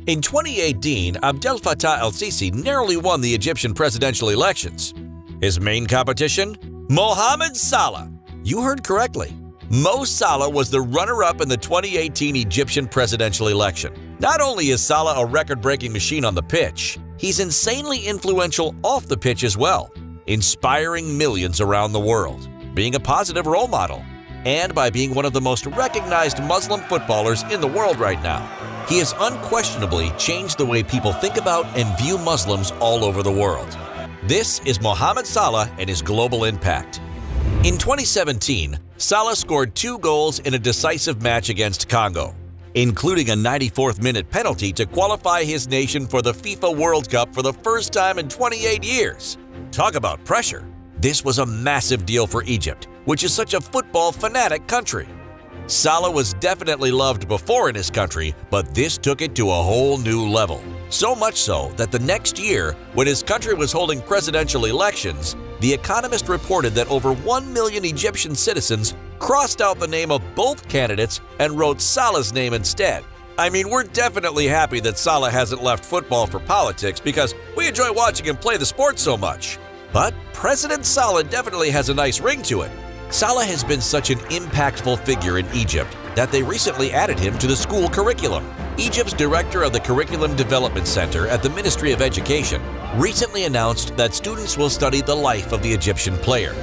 In 2018, Abdel Fattah el-Sisi narrowly won the Egyptian presidential elections. His main competition? Mohamed Salah. You heard correctly. Mo Salah was the runner-up in the 2018 Egyptian presidential election. Not only is Salah a record-breaking machine on the pitch, he's insanely influential off the pitch as well, inspiring millions around the world, being a positive role model, and by being one of the most recognized Muslim footballers in the world right now. He has unquestionably changed the way people think about and view Muslims all over the world. This is Mohamed Salah and his global impact. In 2017, Salah scored 2 goals in a decisive match against Congo, including a 94th-minute penalty to qualify his nation for the FIFA World Cup for the first time in 28 years. Talk about pressure. This was a massive deal for Egypt, which is such a football fanatic country. Salah was definitely loved before in his country, but this took it to a whole new level. So much so that the next year, when his country was holding presidential elections, The Economist reported that over 1 million Egyptian citizens crossed out the name of both candidates and wrote Salah's name instead. I mean, we're definitely happy that Salah hasn't left football for politics because we enjoy watching him play the sport so much. But President Salah definitely has a nice ring to it. Salah has been such an impactful figure in Egypt that they recently added him to the school curriculum. Egypt's director of the Curriculum Development Center at the Ministry of Education recently announced that students will study the life of the Egyptian player,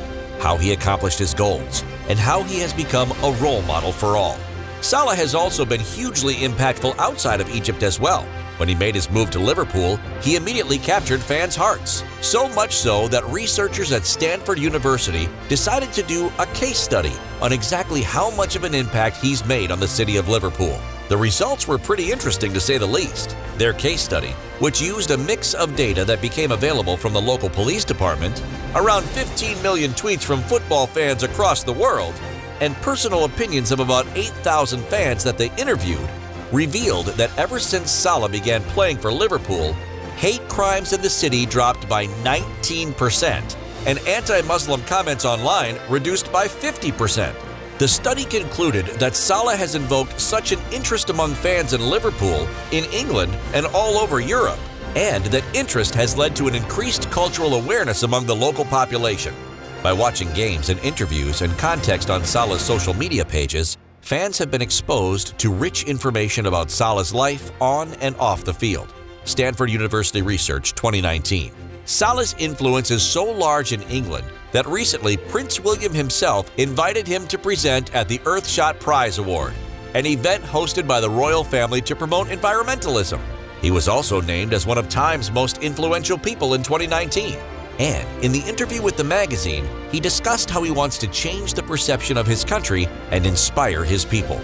how he accomplished his goals, and how he has become a role model for all. Salah has also been hugely impactful outside of Egypt as well. When he made his move to Liverpool, he immediately captured fans' hearts. So much so that researchers at Stanford University decided to do a case study on exactly how much of an impact he's made on the city of Liverpool. The results were pretty interesting to say the least. Their case study, which used a mix of data that became available from the local police department, around 15 million tweets from football fans across the world, and personal opinions of about 8,000 fans that they interviewed, revealed that ever since Salah began playing for Liverpool, hate crimes in the city dropped by 19% and anti-Muslim comments online reduced by 50%. The study concluded that Salah has invoked such an interest among fans in Liverpool, in England, and all over Europe, and that interest has led to an increased cultural awareness among the local population. By watching games and interviews and context on Salah's social media pages, fans have been exposed to rich information about Salah's life on and off the field. Stanford University Research 2019. Salah's influence is so large in England that recently Prince William himself invited him to present at the Earthshot Prize Award, an event hosted by the royal family to promote environmentalism. He was also named as one of Time's most influential people in 2019. And in the interview with the magazine, he discussed how he wants to change the perception of his country and inspire his people.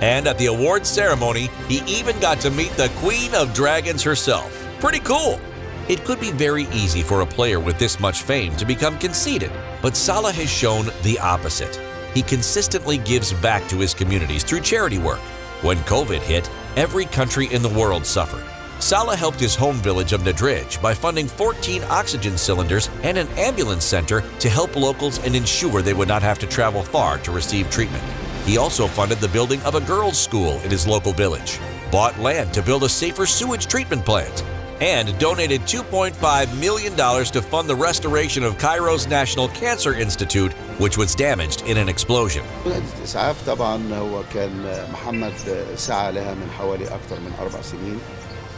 And at the awards ceremony, he even got to meet the Queen of Dragons herself. Pretty cool! It could be very easy for a player with this much fame to become conceited, but Salah has shown the opposite. He consistently gives back to his communities through charity work. When COVID hit, every country in the world suffered. Salah helped his home village of Nadrij by funding 14 oxygen cylinders and an ambulance center to help locals and ensure they would not have to travel far to receive treatment. He also funded the building of a girls' school in his local village, bought land to build a safer sewage treatment plant, and donated $2.5 million to fund the restoration of Cairo's National Cancer Institute, which was damaged in an explosion. الإسعاف طبعا هو كان محمد سعى لها من حوالي أكثر من 4 سنين.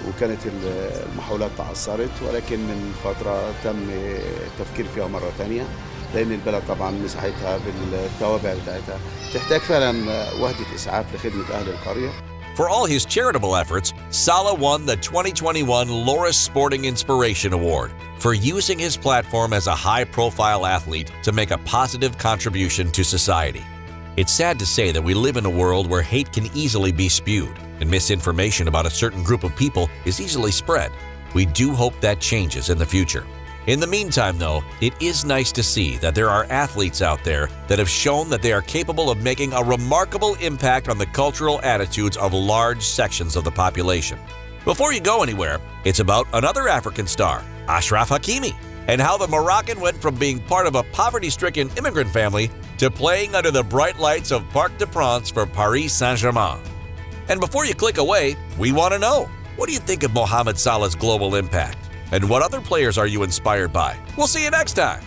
وكانت المحاولات تعثرت ولكن من فترة تم التفكير فيها مرة تانية لأن البلد طبعا مساحتها بالتوابع بتاعتها تحتاج فعلا وحدة إسعاف لخدمة أهل القرية. For all his charitable efforts, Salah won the 2021 Loris Sporting Inspiration Award for using his platform as a high-profile athlete to make a positive contribution to society. It's sad to say that we live in a world where hate can easily be spewed and misinformation about a certain group of people is easily spread. We do hope that changes in the future. In the meantime, though, it is nice to see that there are athletes out there that have shown that they are capable of making a remarkable impact on the cultural attitudes of large sections of the population. Before you go anywhere, it's about another African star, Achraf Hakimi, and how the Moroccan went from being part of a poverty-stricken immigrant family to playing under the bright lights of Parc des Princes for Paris Saint-Germain. And before you click away, we want to know, What do you think of Mohamed Salah's global impact? And what other players are you inspired by? We'll see you next time